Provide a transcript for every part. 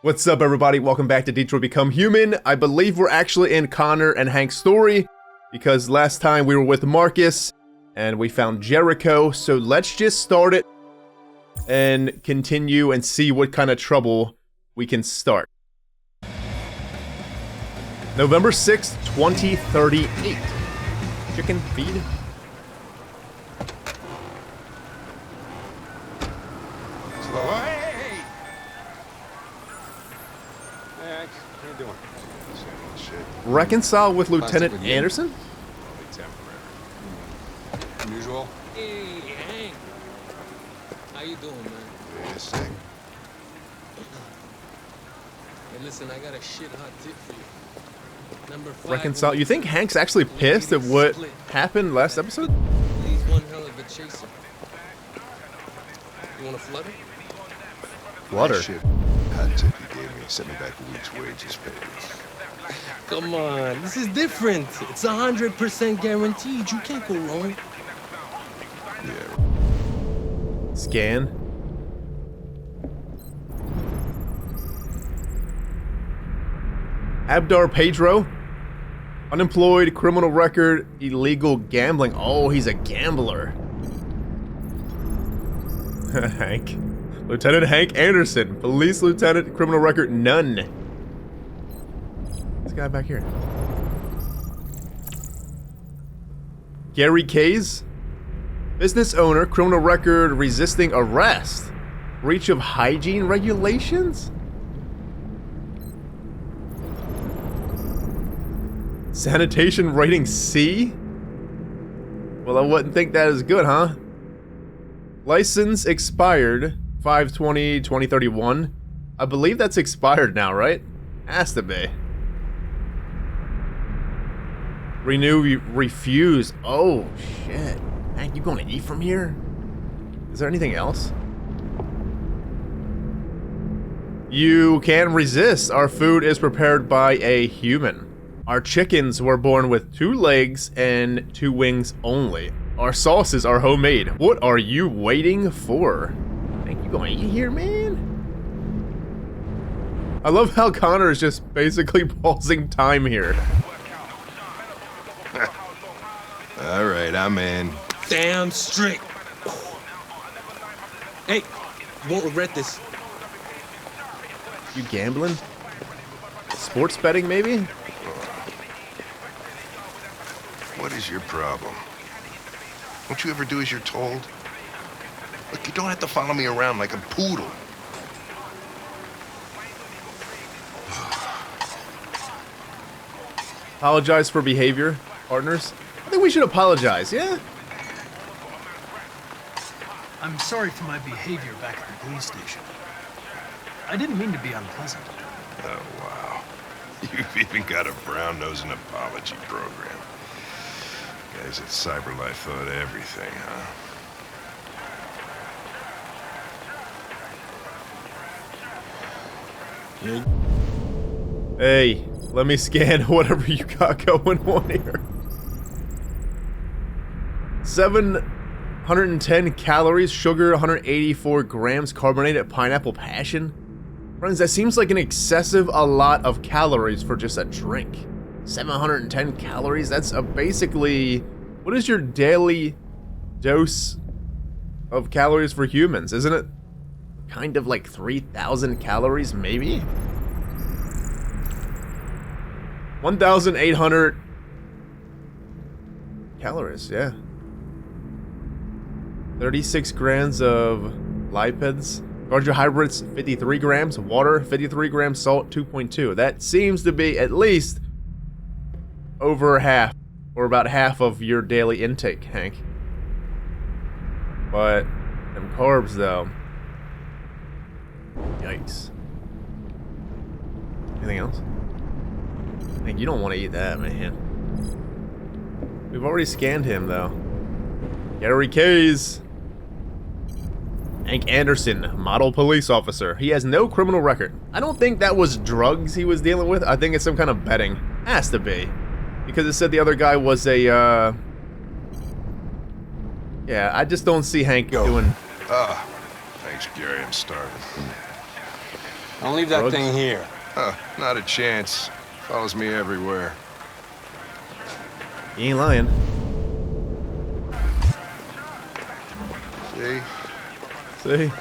What's up, everybody? Welcome back to Detroit Become Human. I believe we're actually in Connor and Hank's story, because last time we were with Markus, and we found Jericho, so let's just start it and continue and see what kind of trouble we can start. November 6th, 2038. Chicken feed? Reconcile with Lieutenant Anderson? Usual. Hey, Hank. How you doing, man? Yeah, sick. Hey, listen, I got a shit hot tip for you. Number 5. Reconcile. You think Hank's actually pissed at what happened last episode? He's one hell of a chaser. You want to flutter? Flutter. Shit. Hot tip you gave me sent me back a week's wages paid. Come on, this is different. It's 100% guaranteed. You can't go wrong. Yeah. Scan. Abdar Pedro. Unemployed, criminal record, illegal gambling. Oh, he's a gambler. Hank. Lieutenant Hank Anderson. Police lieutenant, criminal record, none. This guy back here. Gary Kays. Business owner, criminal record, resisting arrest. Breach of hygiene regulations? Sanitation rating C? Well, I wouldn't think that is good, huh? License expired 5/20/2031. I believe that's expired now, right? Has to be. Renew, refuse. Oh, shit. Hank, you gonna eat from here? Is there anything else? You can resist. Our food is prepared by a human. Our chickens were born with 2 legs and 2 wings only. Our sauces are homemade. What are you waiting for? Hank, you gonna eat here, man? I love how Connor is just basically pausing time here. All right, I'm in. Damn straight. Hey, you won't regret this. You gambling? Sports betting, maybe? What is your problem? Don't you ever do as you're told? Look, you don't have to follow me around like a poodle. Apologize for behavior, partners. I think we should apologize, yeah? I'm sorry for my behavior back at the police station. I didn't mean to be unpleasant. Oh, wow. You've even got a brown-nosing apology program. Guys at CyberLife thought everything, huh? Hey, let me scan whatever you got going on here. 710 calories, sugar, 184 grams, carbonated pineapple passion. Friends, that seems like an excessive a lot of calories for just a drink. 710 calories, that's basically, what is your daily dose of calories for humans? Isn't it kind of like 3,000 calories, maybe? 1,800 calories, yeah. 36 grams of lipids. Carbohydrates, 53 grams. Water, 53 grams. Salt, 2.2. That seems to be at least over half, or about half of your daily intake, Hank. But them carbs, though. Yikes. Anything else? Hank, you don't want to eat that, man. We've already scanned him, though. Gary Kays. Hank Anderson, model police officer. He has no criminal record. I don't think that was drugs he was dealing with. I think it's some kind of betting. Has to be. Because it said the other guy was a, Yeah, I just don't see Hank doing... Thanks, Gary. I'm starving. Don't leave that Drugs? thing here. Not a chance. Follows me everywhere. He ain't lying. See? See?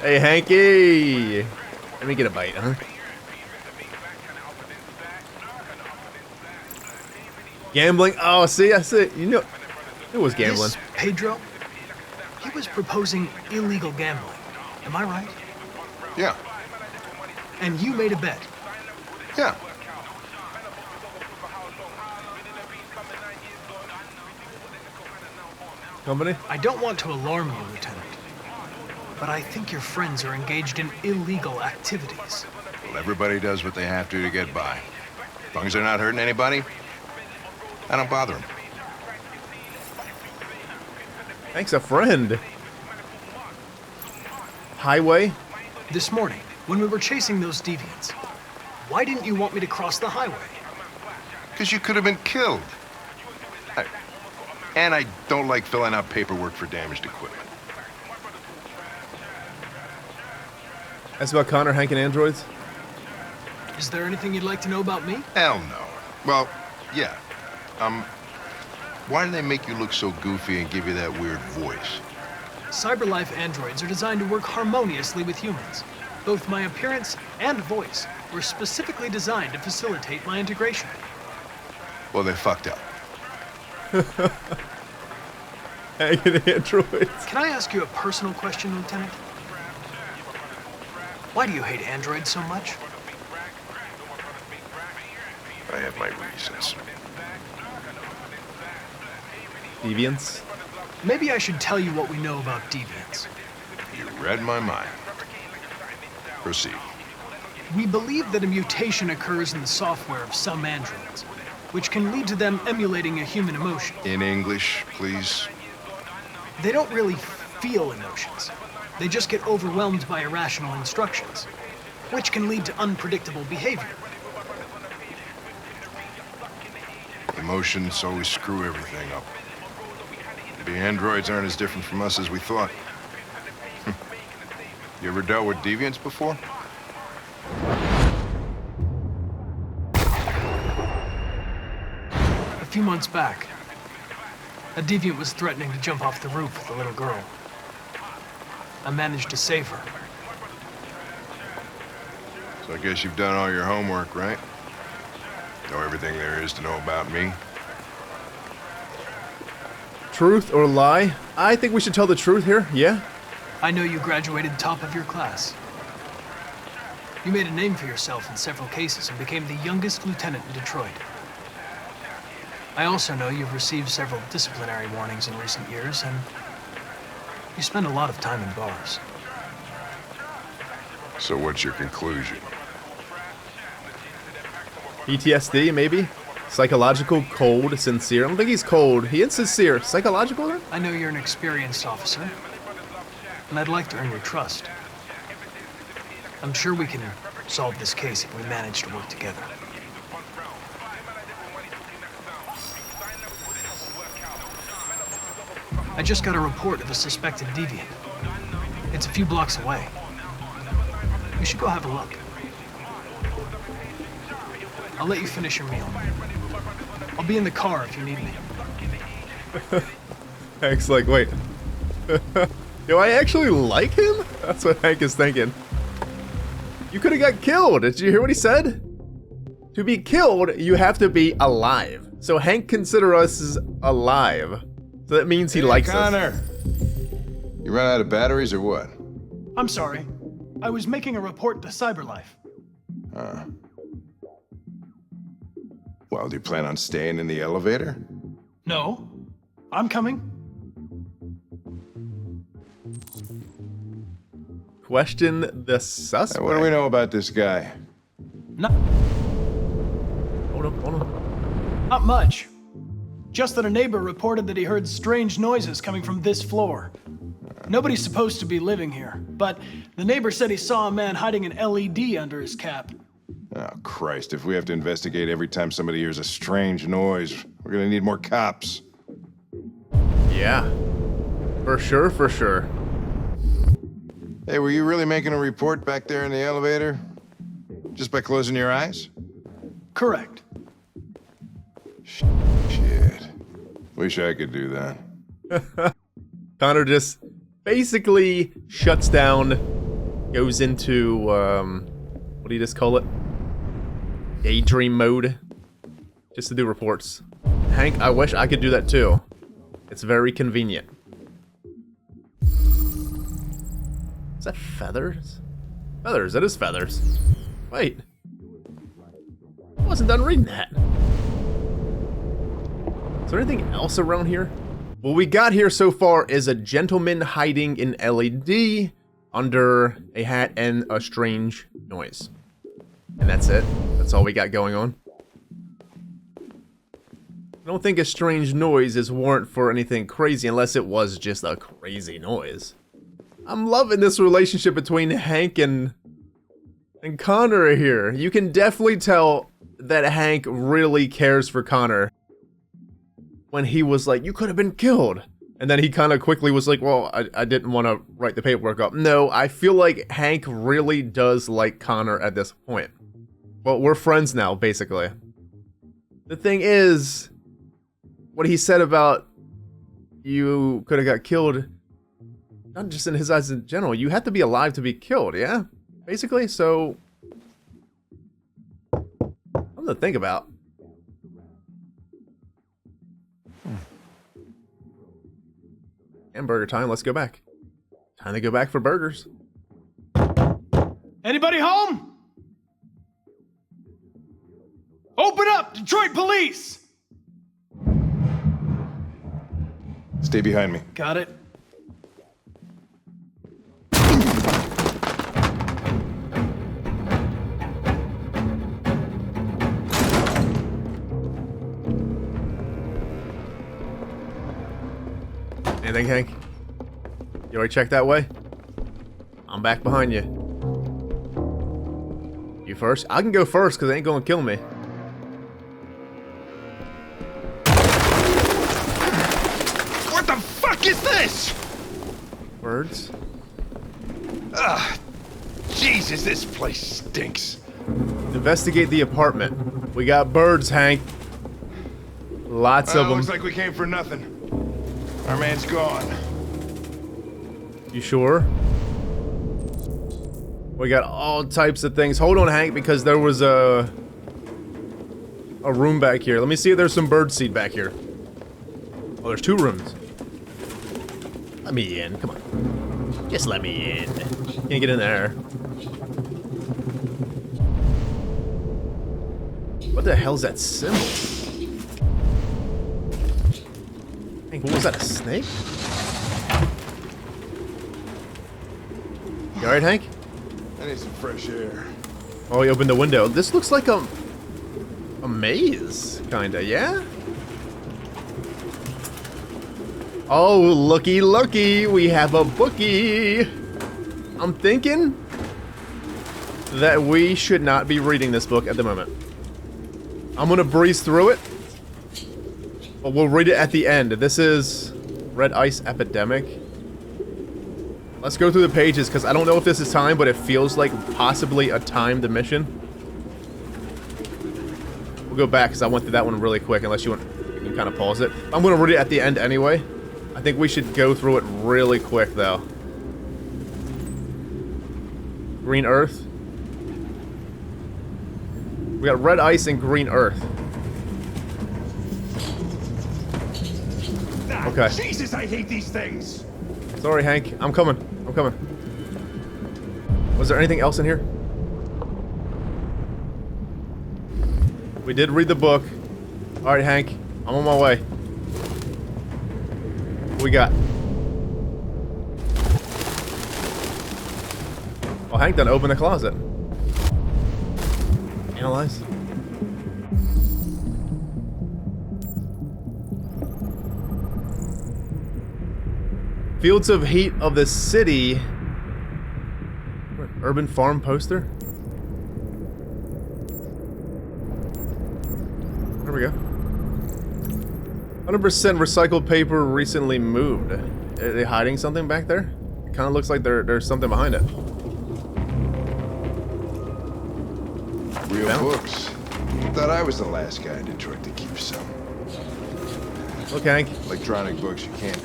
Hey, Hanky! Let me get a bite, huh? Gambling? Oh, see, I see. You know, it was gambling. This Pedro, he was proposing illegal gambling. Am I right? Yeah. And you made a bet. Yeah. Company? I don't want to alarm you, Lieutenant, but I think your friends are engaged in illegal activities. Well, everybody does what they have to get by. As long as they're not hurting anybody, I don't bother them. Thanks, a friend. Highway? This morning, when we were chasing those deviants, why didn't you want me to cross the highway? Because you could have been killed. And I don't like filling out paperwork for damaged equipment. That's about Connor, Hank, and androids? Is there anything you'd like to know about me? Hell no. Well, yeah. Why do they make you look so goofy and give you that weird voice? CyberLife androids are designed to work harmoniously with humans. Both my appearance and voice were specifically designed to facilitate my integration. Well, they fucked up. Hank and androids. Can I ask you a personal question, Lieutenant? Why do you hate androids so much? I have my reasons. Deviants? Maybe I should tell you what we know about deviants. You read my mind. Proceed. We believe that a mutation occurs in the software of some androids, which can lead to them emulating a human emotion. In English, please. They don't really feel emotions. They just get overwhelmed by irrational instructions, which can lead to unpredictable behavior. Emotions always screw everything up. The androids aren't as different from us as we thought. You ever dealt with deviants before? A few months back, a deviant was threatening to jump off the roof with a little girl. I managed to save her. So I guess you've done all your homework, right? Know everything there is to know about me? Truth or lie? I think we should tell the truth here, yeah? I know you graduated top of your class. You made a name for yourself in several cases and became the youngest lieutenant in Detroit. I also know you've received several disciplinary warnings in recent years, and you spend a lot of time in bars. So what's your conclusion? PTSD, maybe? Psychological, cold, sincere. I don't think he's cold. He is sincere. Psychological, then? I know you're an experienced officer, and I'd like to earn your trust. I'm sure we can solve this case if we manage to work together. I just got a report of a suspected deviant. It's a few blocks away. We should go have a look. I'll let you finish your meal. I'll be in the car if you need me. Hank's like, wait. Do I actually like him? That's what Hank is thinking. You could have got killed. Did you hear what he said? To be killed, you have to be alive. So Hank considers us as alive. So that means he likes Connor. us. You run out of batteries or what? I'm sorry. I was making a report to CyberLife. Well, do you plan on staying in the elevator? No, I'm coming. Question the suspect. What do we know about this guy? Not Hold on. Not much. Just that a neighbor reported that he heard strange noises coming from this floor. Nobody's supposed to be living here, but the neighbor said he saw a man hiding an LED under his cap. Oh, Christ, if we have to investigate every time somebody hears a strange noise, we're gonna need more cops. Yeah. For sure, for sure. Hey, were you really making a report back there in the elevator? Just by closing your eyes? Correct. Shit. Wish I could do that. Connor just basically shuts down, goes into, what do you just call it? Daydream mode. Just to do reports. Hank, I wish I could do that too. It's very convenient. Is that feathers? Feathers, that is feathers. Wait. I wasn't done reading that. Is there anything else around here? What we got here so far is a gentleman hiding in LED under a hat and a strange noise. And that's it. That's all we got going on. I don't think a strange noise is warrant for anything crazy unless it was just a crazy noise. I'm loving this relationship between Hank and Connor here. You can definitely tell that Hank really cares for Connor. When he was like, you could have been killed. And then he kind of quickly was like, well, I didn't want to write the paperwork up. No, I feel like Hank really does like Connor at this point. Well, we're friends now, basically. The thing is, what he said about you could have got killed, not just in his eyes in general, you had to be alive to be killed, yeah? Basically, so... something to think about. Hamburger time, let's go back. Time to go back for burgers. Anybody home? Open up, Detroit police! Stay behind me. Got it. Anything, Hank? You already checked that way? I'm back behind you. You first? I can go first because they ain't gonna kill me. What the fuck is this? Birds? Jesus, this place stinks. Investigate the apartment. We got birds, Hank. Lots of them. Looks like we came for nothing. Our man's gone. You sure? We got all types of things. Hold on, Hank, because there was a room back here. Let me see if there's some bird seed back here. Oh, there's 2 rooms. Let me in. Come on. Just let me in. Can't get in there. What the hell's that symbol? Hank, what was that, a snake? You alright, Hank? I need some fresh air. Oh, he opened the window. This looks like a maze, kinda, yeah? Oh, looky, looky, we have a bookie. I'm thinking that we should not be reading this book at the moment. I'm gonna breeze through it, but we'll read it at the end. This is Red Ice Epidemic. Let's go through the pages, because I don't know if this is timed, but it feels like possibly a timed mission. We'll go back, because I went through that one really quick, unless you want, you can kind of pause it. I'm going to read it at the end anyway. I think we should go through it really quick, though. Green Earth. We got Red Ice and Green Earth. Okay. Jesus, I hate these things. Sorry, Hank. I'm coming. I'm coming. Was there anything else in here? We did read the book. Alright, Hank. I'm on my way. What we got? Oh, Hank done opened the closet. Analyze. Fields of Heat of the City. What, urban farm poster? There we go. 100% recycled paper recently moved. Are they hiding something back there? kind of looks like there's something behind it. Real Found. books. Thought I was the last guy in Detroit to keep some. Look, Hank. Electronic books, you can't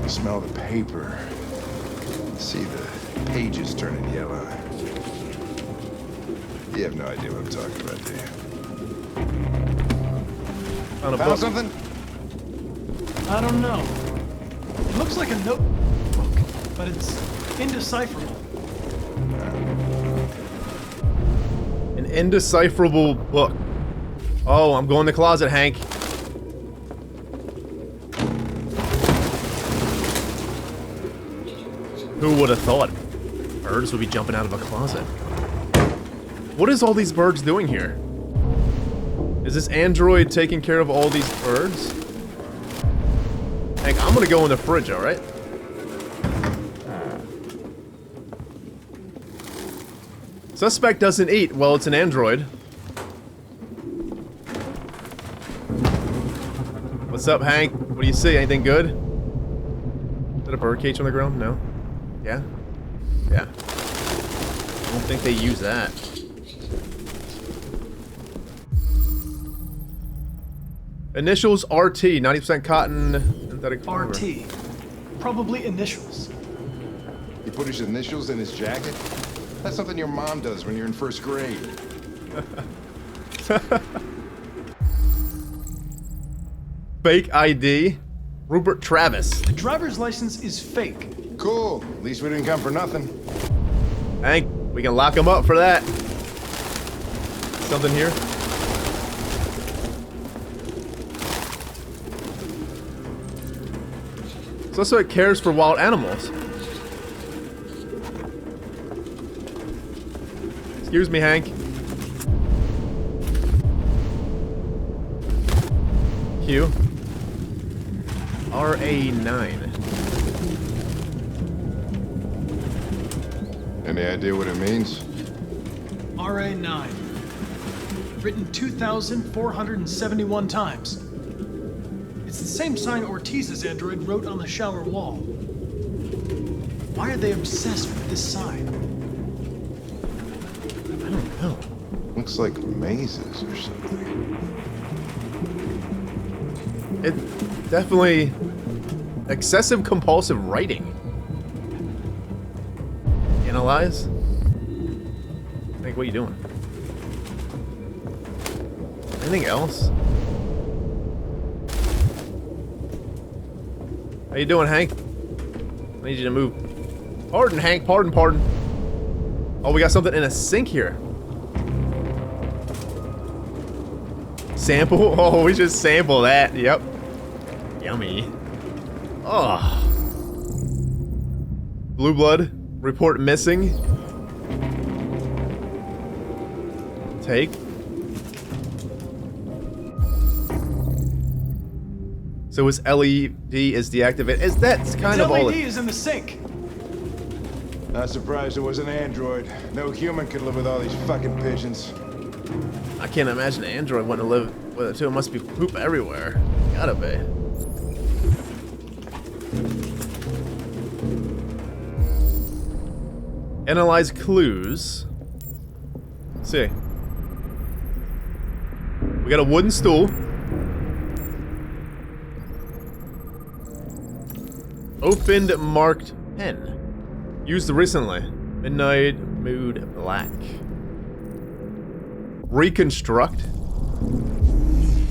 smell the paper. See the pages turning yellow. You have no idea what I'm talking about, do you? Found a Found book. something? I don't know. It looks like a notebook, but it's indecipherable. An indecipherable book. Oh, I'm going to the closet, Hank. Who would have thought birds would be jumping out of a closet? What is all these birds doing here? Is this android taking care of all these birds? Hank, I'm gonna go in the fridge, alright? Suspect doesn't eat. Well, it's an android. What's up, Hank? What do you see? Anything good? Is that a bird cage on the ground? No? Yeah? Yeah. I don't think they use that. Initials RT, 90% cotton, synthetic fiber. RT. Probably initials. He put his initials in his jacket? That's something your mom does when you're in first grade. Fake ID. Rupert Travis. The driver's license is fake. Cool. At least we didn't come for nothing. Hank, we can lock him up for that. Something here? Suspect cares for wild animals. Excuse me, Hank. Q. RA9. Any idea what it means? RA9. Written 2,471 times. It's the same sign Ortiz's android wrote on the shower wall. Why are they obsessed with this sign? I don't know. Looks like mazes or something. It definitely excessive compulsive writing. Analyze. Hank, what are you doing? Anything else? How you doing, Hank? I need you to move. Pardon, Hank. Pardon, pardon. Oh, we got something in a sink here. Sample? Oh, we should sample that. Yep. Yummy. Oh. Blue blood. Report missing. Take. So his LED is deactivated. Is that's kind of all? LED is in the sink. Not surprised it was an android. No human could live with all these fucking pigeons. I can't imagine an android wanting to live with it too. It must be poop everywhere. Gotta be. Analyze clues. Let's see. We got a wooden stool. Opened marked pen. Used recently. Midnight mood black. Reconstruct.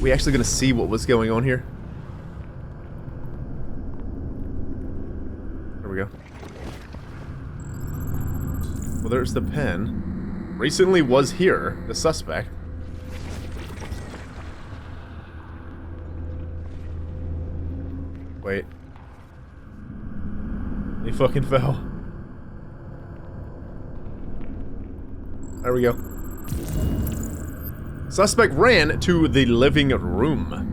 We actually gonna see what was going on here? There we go. Well, there's the pen. Recently was here, the suspect. Wait. He fucking fell. There we go. Suspect ran to the living room.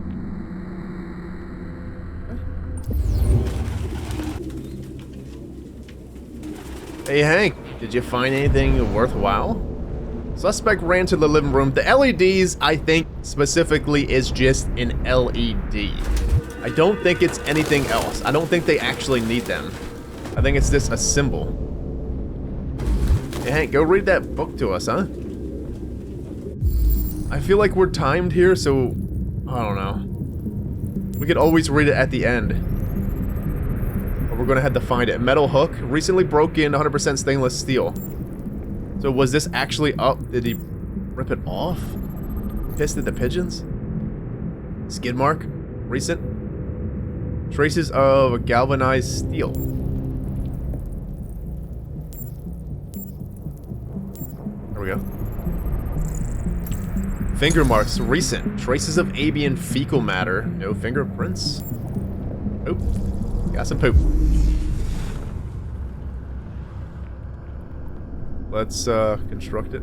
Hey Hank, did you find anything worthwhile? Suspect ran to the living room. The LEDs, I think, specifically is just an LED. I don't think it's anything else. I don't think they actually need them. I think it's this, a symbol. Hey, Hank, go read that book to us, huh? I feel like we're timed here, so... I don't know. We could always read it at the end. But we're gonna have to find it. Metal hook. Recently broken, 100% stainless steel. So was this actually up? Did he rip it off? Pissed at the pigeons? Skid mark? Recent? Traces of galvanized steel. There we go. Finger marks, recent. Traces of avian fecal matter. No fingerprints. Poop. Got some poop. Let's construct it.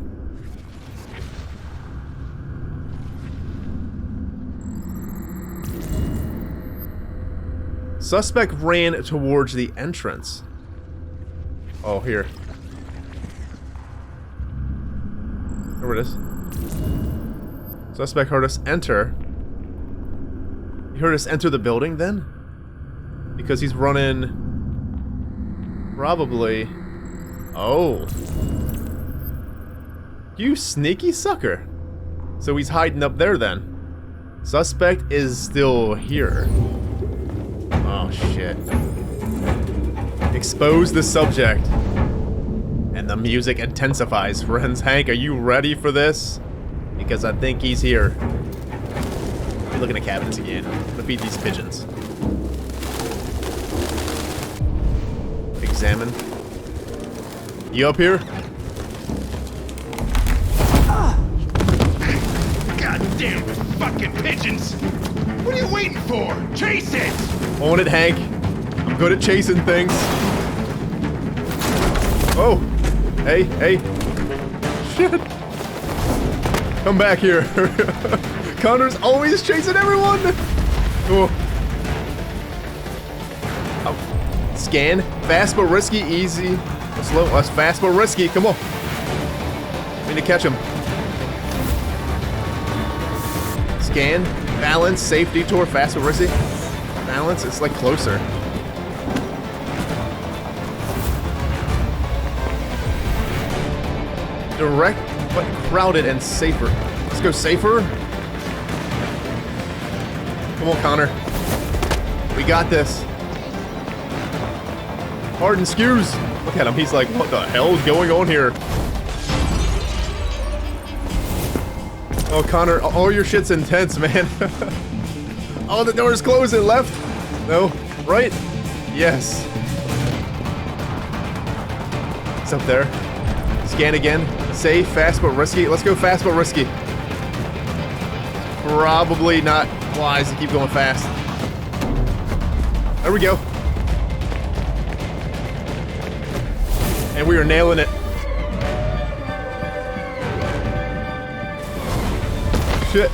Suspect ran towards the entrance. Oh, here. There it is. Suspect heard us enter. He heard us enter the building then? Because he's running... Probably... Oh. You sneaky sucker. So he's hiding up there then. Suspect is still here. Oh shit. Expose the subject. And the music intensifies, friends. Hank, are you ready for this? Because I think he's here. Let me look in the cabinets again. I'm gonna feed these pigeons. Examine. You up here? Goddamn fucking pigeons! What are you waiting for? Chase it! On it, Hank. I'm good at chasing things. Oh! Hey, hey. Shit! Come back here. Connor's always chasing everyone! Oh. Oh. Scan. Fast but risky, easy. Slow. That's fast but risky. Come on. Need to catch him. Scan. Balance. Safe detour. Fast but risky. Balance. It's like closer. Direct but crowded and safer. Let's go safer. Come on, Connor. We got this. Pardon, excuse. Look at him. He's like, what the hell is going on here? Oh, Connor, all your shit's intense, man. Oh, the door's closing. Left? No. Right? Yes. It's up there. Scan again. Safe, fast but risky. Let's go fast but risky. Probably not wise to keep going fast. There we go. And we are nailing it. Shit.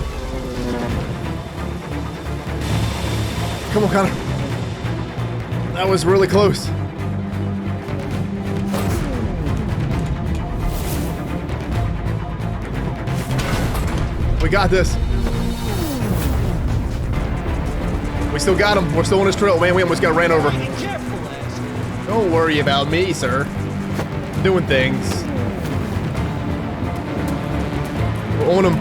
Come on, Connor. That was really close. We got this. We still got him. We're still on his trail. Man, we almost got ran over. Don't worry about me, sir. Doing things. We're on him.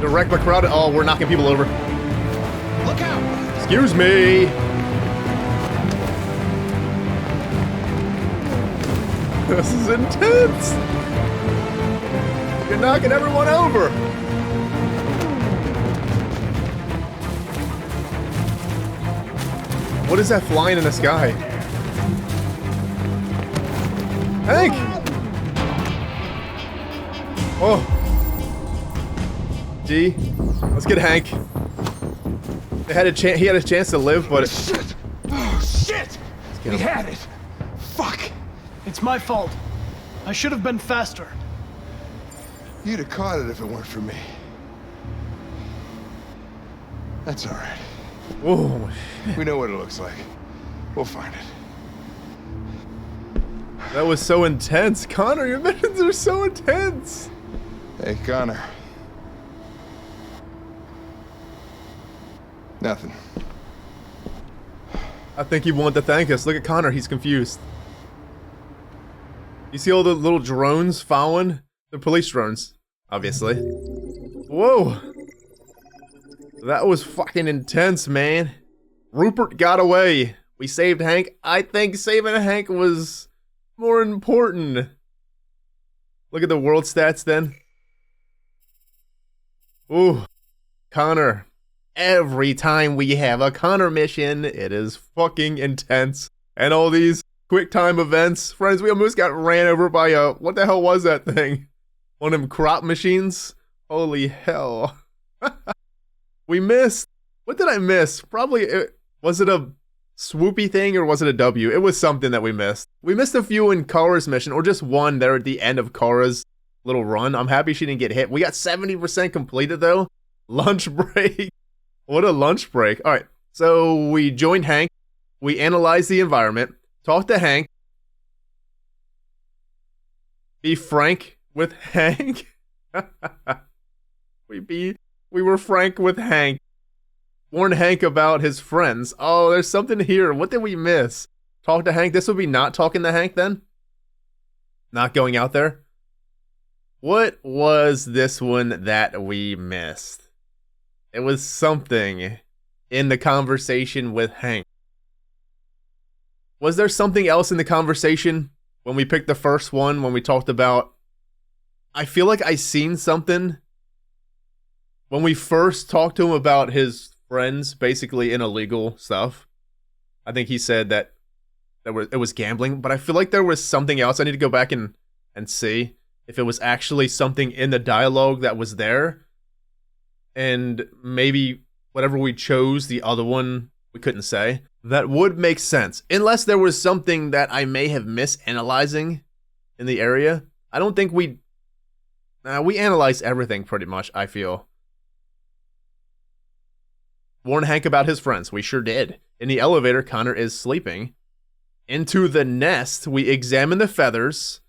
Direct but crowded. Oh, we're knocking people over. Look out! Excuse me. This is intense. You're knocking everyone over. What is that flying in the sky? Hank! Oh. Gee. Let's get Hank. He had a chance to live, but... Shit! Oh, shit! get We him. had it! Fuck! It's my fault. I should have been faster. You'd have caught it if it weren't for me. That's all right. Oh, We know what it looks like. We'll find it. that was so intense. Connor, your missions are so intense. Hey, Connor. Nothing. I think he wanted to thank us. Look at Connor, he's confused. You see all the little drones following? They're police drones, obviously. Whoa! That was fucking intense, man. Rupert got away. We saved Hank. I think saving Hank was more important. Look at the world stats then. Ooh, Connor. Every time we have a Connor mission, it is fucking intense. And all these quick time events. Friends, we almost got ran over by a... What the hell was that thing? One of them crop machines? Holy hell. We missed. What did I miss? Probably... Was it a swoopy thing or was it a W? It was something that we missed. We missed a few in Kara's mission, or just one there at the end of Kara's little run. I'm happy she didn't get hit. We got 70% completed though. Lunch break. What a lunch break. Alright, so we joined Hank. We analyzed the environment. Talked to Hank. Be frank with Hank. We were frank with Hank. Warn Hank about his friends. Oh, there's something here. What did we miss? Talk to Hank. This would be not talking to Hank then? Not going out there? What was this one that we missed? It was something in the conversation with Hank. Was there something else in the conversation when we picked the first one, when we talked about... I feel like I seen something when we first talked to him about his friends, basically in illegal stuff. I think he said that it was gambling, but I feel like there was something else. I need to go back and see if it was actually something in the dialogue that was there. And maybe whatever we chose, the other one, we couldn't say. That would make sense. Unless there was something that I may have misanalyzing in the area. I don't think we analyzed everything pretty much, I feel. Warn Hank about his friends. We sure did. In the elevator, Connor is sleeping. Into the nest, we examine the feathers.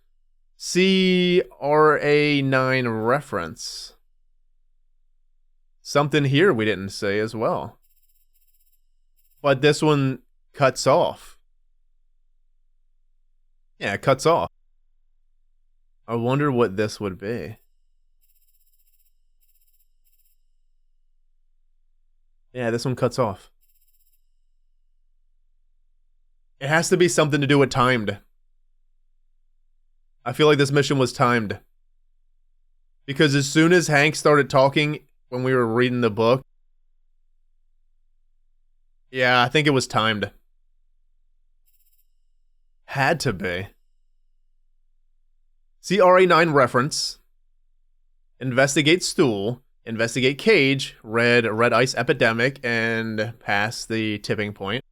See RA9 reference. Something here we didn't say as well. But this one cuts off. Yeah, it cuts off. I wonder what this would be. Yeah, this one cuts off. It has to be something to do with timed. I feel like this mission was timed. Because as soon as Hank started talking when we were reading the book, yeah, I think it was timed. Had to be. CRA9 reference. Investigate stool. Investigate cage. Red ice epidemic. And pass the tipping point.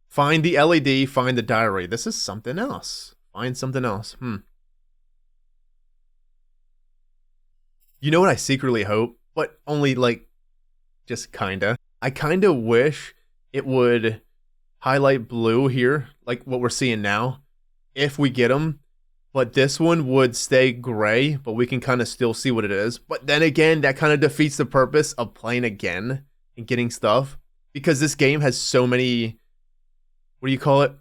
Find the LED. Find the diary. This is something else. Find something else. You know what I secretly hope? But only, like, just kinda. I kinda wish it would highlight blue here, like what we're seeing now, if we get them. But this one would stay gray, but we can kind of still see what it is. But then again, that kind of defeats the purpose of playing again and getting stuff. Because this game has so many, what do you call it?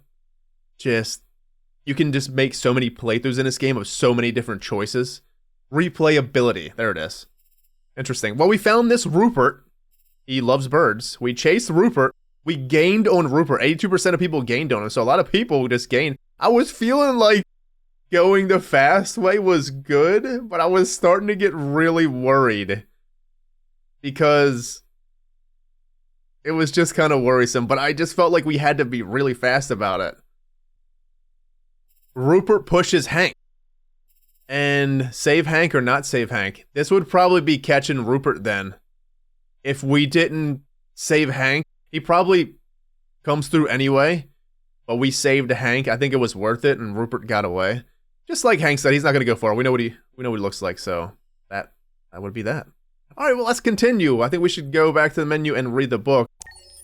You can just make so many playthroughs in this game of so many different choices. Replayability, there it is. Interesting. Well, we found this Rupert. He loves birds. We chased Rupert. We gained on Rupert. 82% of people gained on him, so a lot of people just gained. I was feeling like going the fast way was good, but I was starting to get really worried. Because it was just kind of worrisome, but I just felt like we had to be really fast about it. Rupert pushes Hank. And save Hank or not save Hank. This would probably be catching Rupert then. If we didn't save Hank, he probably comes through anyway. But we saved Hank. I think it was worth it, and Rupert got away. Just like Hank said, he's not gonna go far. We know what he looks like, so that would be that. Alright, well, let's continue. I think we should go back to the menu and read the book.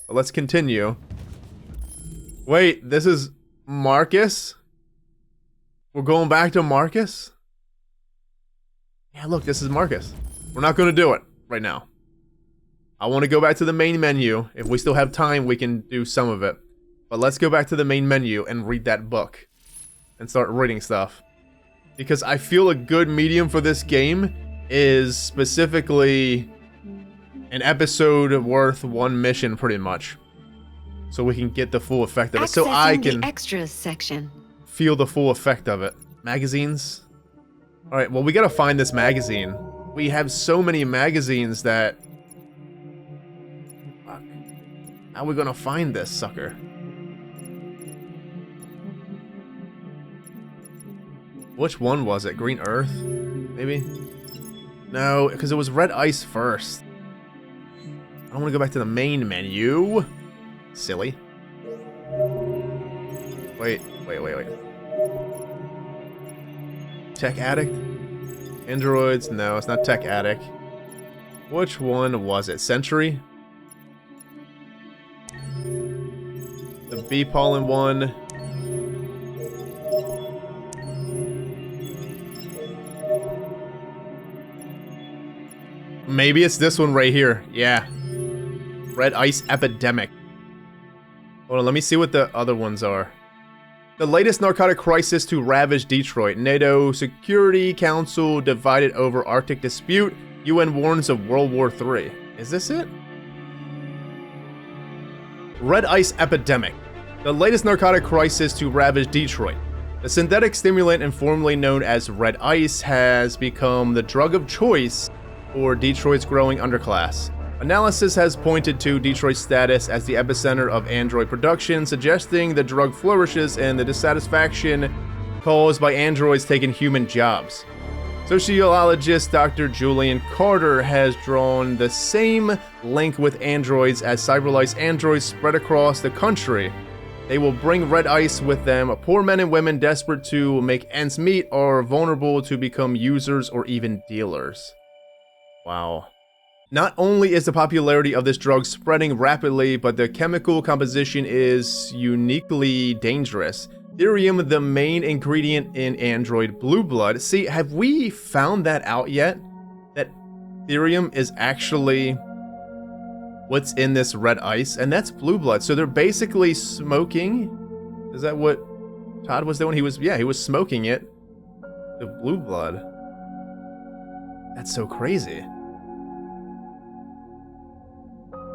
But let's continue. Wait, this is Markus? We're going back to Markus? Yeah, look, this is Markus. We're not going to do it right now. I want to go back to the main menu. If we still have time, we can do some of it. But let's go back to the main menu and read that book. And start reading stuff. Because I feel a good medium for this game is specifically an episode worth one mission, pretty much. So we can get the full effect of it. So I can the extras section. Feel the full effect of it. Magazines? Alright, well we gotta find this magazine. We have so many magazines that... Fuck. How are we gonna find this sucker? Which one was it? Green Earth? Maybe? No, because it was red ice first. I want to go back to the main menu. Silly. Wait. Tech Addict? Androids? No, it's not Tech Addict. Which one was it? Century? The bee pollen one. Maybe it's this one right here. Yeah. Red Ice Epidemic. Hold on, let me see what the other ones are. The latest narcotic crisis to ravage Detroit. NATO Security Council divided over Arctic dispute. UN warns of World War III. Is this it? Red Ice Epidemic. The latest narcotic crisis to ravage Detroit. The synthetic stimulant informally known as red ice has become the drug of choice for Detroit's growing underclass. Analysis has pointed to Detroit's status as the epicenter of android production, suggesting the drug flourishes in the dissatisfaction caused by androids taking human jobs. Sociologist Dr. Julian Carter has drawn the same link with androids as cyberlife's androids spread across the country. They will bring red ice with them. Poor men and women desperate to make ends meet are vulnerable to become users or even dealers. Wow. Not only is the popularity of this drug spreading rapidly, but the chemical composition is uniquely dangerous. Therium, the main ingredient in android blue blood. See, have we found that out yet? That therium is actually what's in this red ice, and that's blue blood. So they're basically smoking. Is that what Todd was doing? He was smoking it. The blue blood. That's so crazy.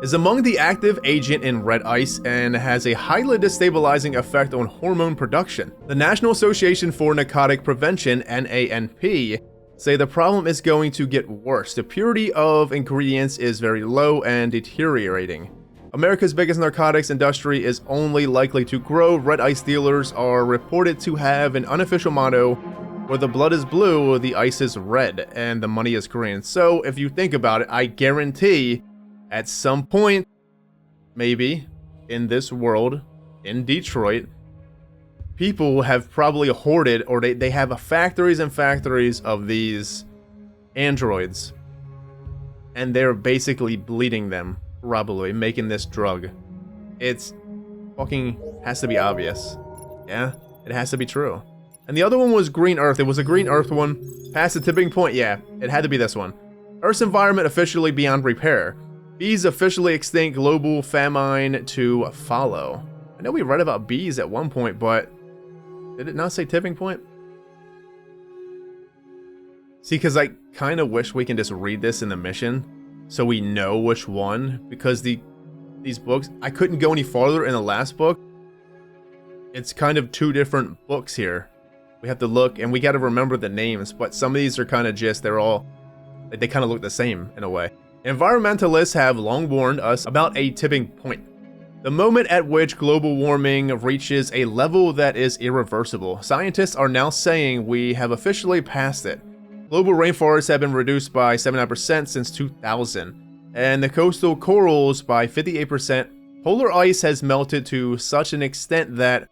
Is among the active agent in red ice and has a highly destabilizing effect on hormone production. The National Association for Narcotic Prevention, NANP, say the problem is going to get worse. The purity of ingredients is very low and deteriorating. America's biggest narcotics industry is only likely to grow. Red ice dealers are reported to have an unofficial motto: where the blood is blue, the ice is red, and the money is green. So if you think about it, I guarantee at some point, maybe, in this world, in Detroit, people have probably hoarded, or they have factories and factories of these androids. And they're basically bleeding them, probably, making this drug. It's fucking has to be obvious. Yeah, it has to be true. And the other one was Green Earth. It was a Green Earth one. Past the tipping point, yeah, it had to be this one. Earth's environment officially beyond repair. Bees officially extinct, global famine to follow. I know we read about bees at one point, but did it not say tipping point? See, because I kind of wish we can just read this in the mission so we know which one, because these books, I couldn't go any farther in the last book. It's kind of two different books here. We have to look, and we got to remember the names, but some of these are kind of just, they kind of look the same in a way. Environmentalists have long warned us about a tipping point. The moment at which global warming reaches a level that is irreversible. Scientists are now saying we have officially passed it. Global rainforests have been reduced by 79% since 2000, and the coastal corals by 58%. Polar ice has melted to such an extent that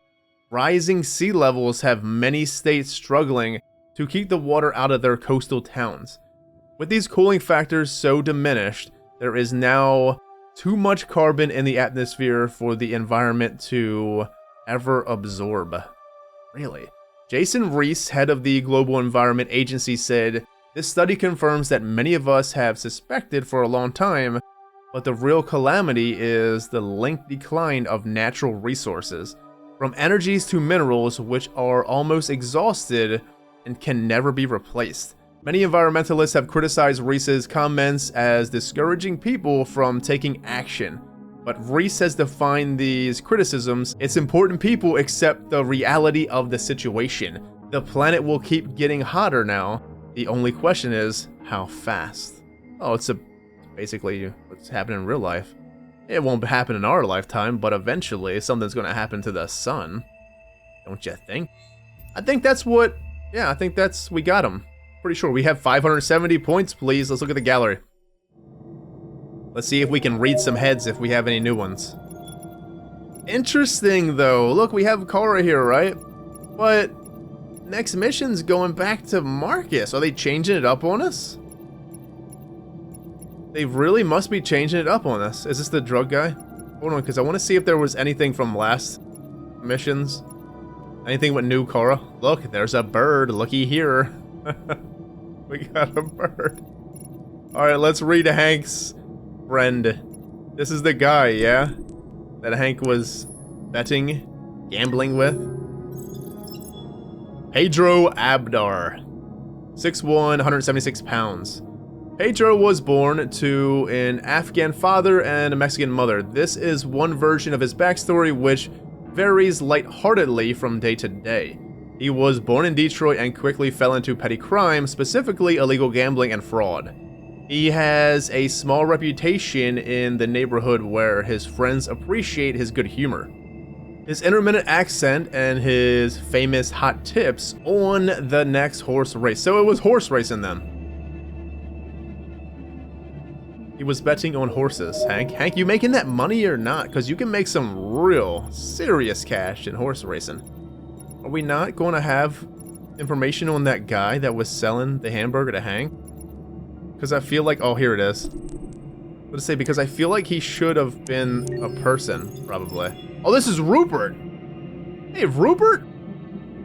rising sea levels have many states struggling to keep the water out of their coastal towns. With these cooling factors so diminished, there is now too much carbon in the atmosphere for the environment to ever absorb. Really? Jason Reese, head of the Global Environment Agency, said, "This study confirms that many of us have suspected for a long time. But the real calamity is the linked decline of natural resources, from energies to minerals, which are almost exhausted and can never be replaced. Many environmentalists have criticized Reese's comments as discouraging people from taking action. But Reese has defined these criticisms. It's important people accept the reality of the situation. The planet will keep getting hotter now. The only question is, how fast? Oh, it's basically what's happening in real life. It won't happen in our lifetime, but eventually something's going to happen to the sun. Don't you think? I think that's what... Yeah, I think we got him. Pretty sure. We have 570 points, please. Let's look at the gallery. Let's see if we can read some heads if we have any new ones. Interesting, though. Look, we have Kara here, right? But next mission's going back to Markus. Are they changing it up on us? They really must be changing it up on us. Is this the drug guy? Hold on, because I want to see if there was anything from last missions. Anything with new Kara? Look, there's a bird. Looky here. We got a bird. Alright, let's read Hank's friend. This is the guy, yeah? That Hank was betting, gambling with. Pedro Abdar. 6'1", 176 pounds. Pedro was born to an Afghan father and a Mexican mother. This is one version of his backstory, which varies lightheartedly from day to day. He was born in Detroit and quickly fell into petty crime, specifically illegal gambling and fraud. He has a small reputation in the neighborhood where his friends appreciate his good humor. His intermittent accent and his famous hot tips on the next horse race. So it was horse racing then. He was betting on horses, Hank. Hank, you making that money or not? Because you can make some real serious cash in horse racing. Are we not going to have information on that guy that was selling the hamburger to Hank? Because I feel like... Oh, here it is. Let's say, because I feel like he should have been a person, probably. Oh, this is Rupert! Hey, Rupert?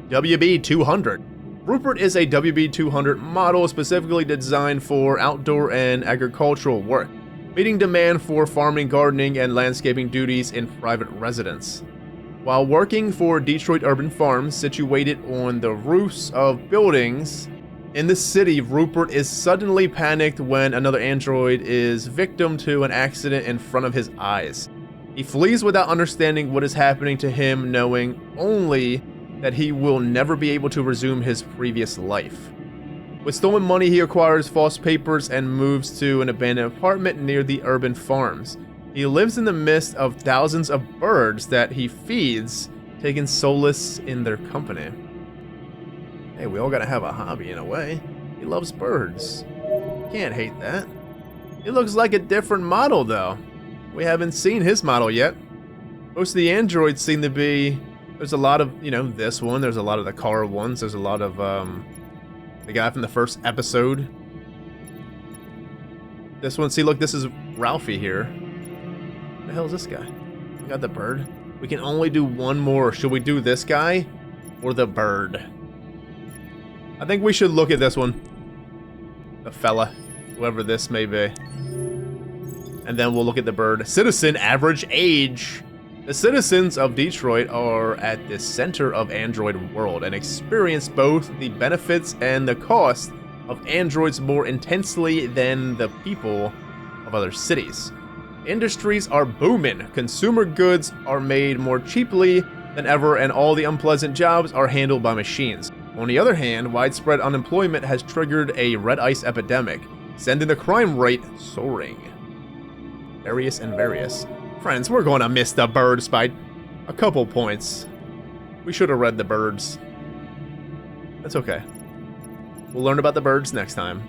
WB 200. Rupert is a WB 200 model specifically designed for outdoor and agricultural work, meeting demand for farming, gardening, and landscaping duties in private residence. While working for Detroit urban farms situated on the roofs of buildings in the city, Rupert is suddenly panicked when another android is victim to an accident in front of his eyes. He flees without understanding what is happening to him, knowing only that he will never be able to resume his previous life. With stolen money, he acquires false papers and moves to an abandoned apartment near the urban farms. He lives in the midst of thousands of birds that he feeds, taking solace in their company. Hey, we all gotta have a hobby in a way. He loves birds. Can't hate that. He looks like a different model though. We haven't seen his model yet. Most of the androids seem to be... There's a lot of, you know, this one. There's a lot of the Kara ones. There's a lot of, the guy from the first episode. This one, see, look, this is Ralphie here. What the hell is this guy? We got the bird. We can only do one more. Should we do this guy or the bird? I think we should look at this one. The fella, whoever this may be. And then we'll look at the bird. Citizen average age. The citizens of Detroit are at the center of Android world and experience both the benefits and the cost of androids more intensely than the people of other cities. Industries are booming, consumer goods are made more cheaply than ever, and all the unpleasant jobs are handled by machines. On the other hand, widespread unemployment has triggered a red ice epidemic, sending the crime rate soaring. Various and various. Friends, we're going to miss the birds by a couple points. We should have read the birds. That's okay. We'll learn about the birds next time.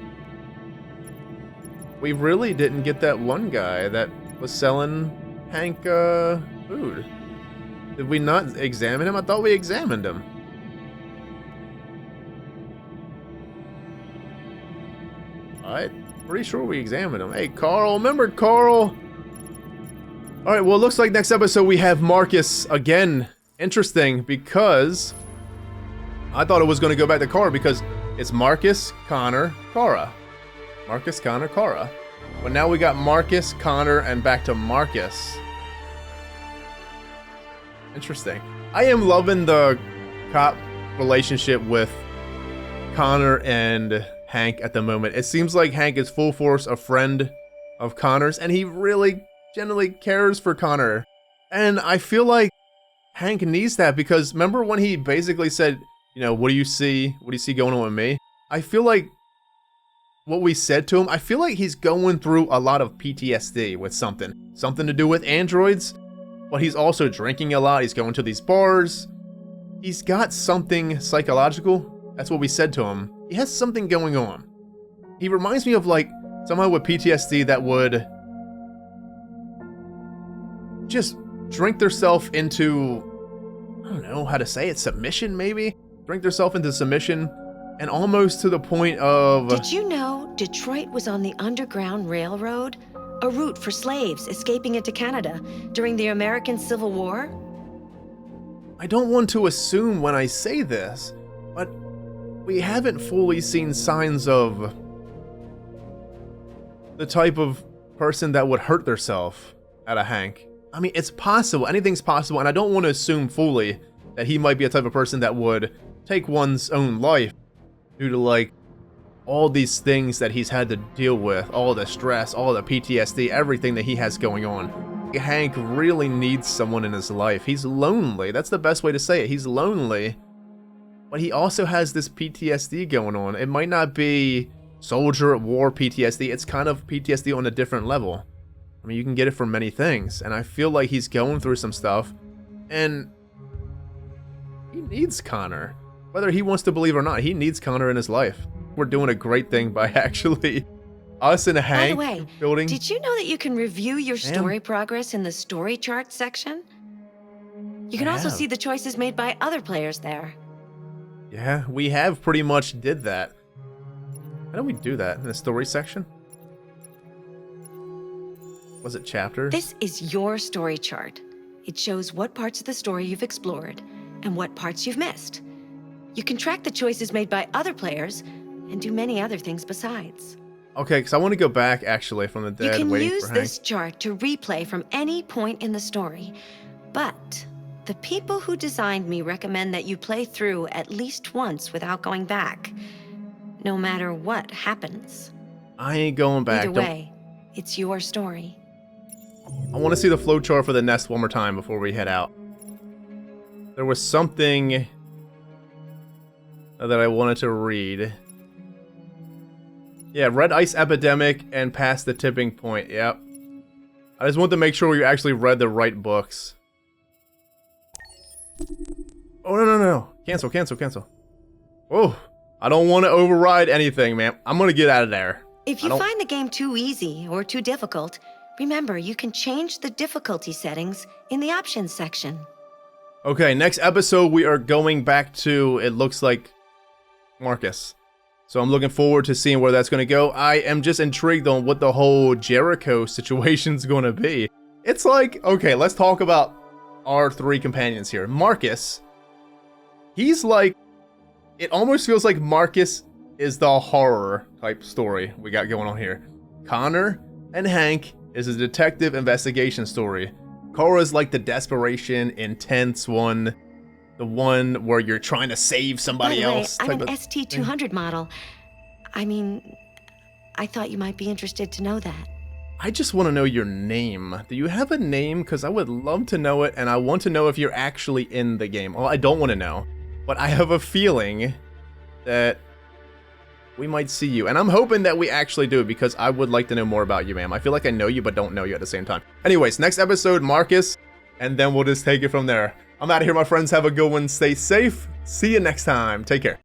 We really didn't get that one guy that was selling Hank food. Did we not examine him? I thought we examined him. I'm pretty sure we examined him. Hey, Carl. Remember Carl? Alright, well, it looks like next episode we have Markus again. Interesting, because I thought it was going to go back to Kara because it's Markus, Connor, Kara. Markus, Connor, Kara. But now we got Markus, Connor, and back to Markus. Interesting. I am loving the cop relationship with Connor and Hank at the moment. It seems like Hank is full force a friend of Connor's, and he really genuinely cares for Connor. And I feel like Hank needs that, because remember when he basically said, you know, what do you see? What do you see going on with me? I feel like what we said to him, I feel like he's going through a lot of PTSD with something. Something to do with androids, but he's also drinking a lot. He's going to these bars. He's got something psychological. That's what we said to him. He has something going on. He reminds me of like someone with PTSD that would just drink themselves into, I don't know how to say it, submission maybe? Drink themselves into submission, and almost to the point of... Did you know Detroit was on the Underground Railroad? A route for slaves escaping into Canada during the American Civil War? I don't want to assume when I say this, but we haven't fully seen signs of the type of person that would hurt themselves at a Hank. I mean, it's possible. Anything's possible, and I don't want to assume fully that he might be a type of person that would take one's own life due to, like, all these things that he's had to deal with, all the stress, all the PTSD, everything that he has going on. Hank really needs someone in his life. He's lonely. That's the best way to say it. He's lonely, but he also has this PTSD going on. It might not be soldier at war PTSD. It's kind of PTSD on a different level. I mean, you can get it from many things, and I feel like he's going through some stuff, and he needs Connor. Whether he wants to believe or not, he needs Connor in his life. We're doing a great thing by actually us and Hank By the way, building. did you know that you can review your story progress in the story chart section? You can also see the choices made by other players there. Yeah, we have pretty much did that. How do we do that? In the story section? Was it chapters? This is your story chart. It shows what parts of the story you've explored and what parts you've missed. You can track the choices made by other players and do many other things besides. Okay, because I want to go back actually from the dead. You can waiting use for Hank. this chart to replay from any point in the story, but the people who designed me recommend that you play through at least once without going back, no matter what happens. I ain't going back. Either way, it's your story. I want to see the flowchart for the nest one more time before we head out. There was something that I wanted to read. Yeah, red ice epidemic and past the tipping point. Yep. I just want to make sure you actually read the right books. Oh, no. Cancel. Oh, I don't want to override anything, man. I'm going to get out of there. If you find the game too easy or too difficult, remember you can change the difficulty settings in the options section. Okay, next episode we are going back to, it looks like, Markus. So I'm looking forward to seeing where that's going to go. I am just intrigued on what the whole Jericho situation's going to be. It's like, okay, let's talk about our three companions here. Markus, he's like, it almost feels like Markus is the horror type story we got going on here. Connor and Hank is a detective investigation story. Cora's like the desperation, intense one. The one where you're trying to save somebody else. By the way, I'm an ST-200 model. I mean, I thought you might be interested to know that. I just want to know your name. Do you have a name? Because I would love to know it, and I want to know if you're actually in the game. Well, I don't want to know, but I have a feeling that we might see you. And I'm hoping that we actually do, because I would like to know more about you, ma'am. I feel like I know you, but don't know you at the same time. Anyways, next episode, Markus, and then we'll just take it from there. I'm out of here, my friends. Have a good one. Stay safe. See you next time. Take care.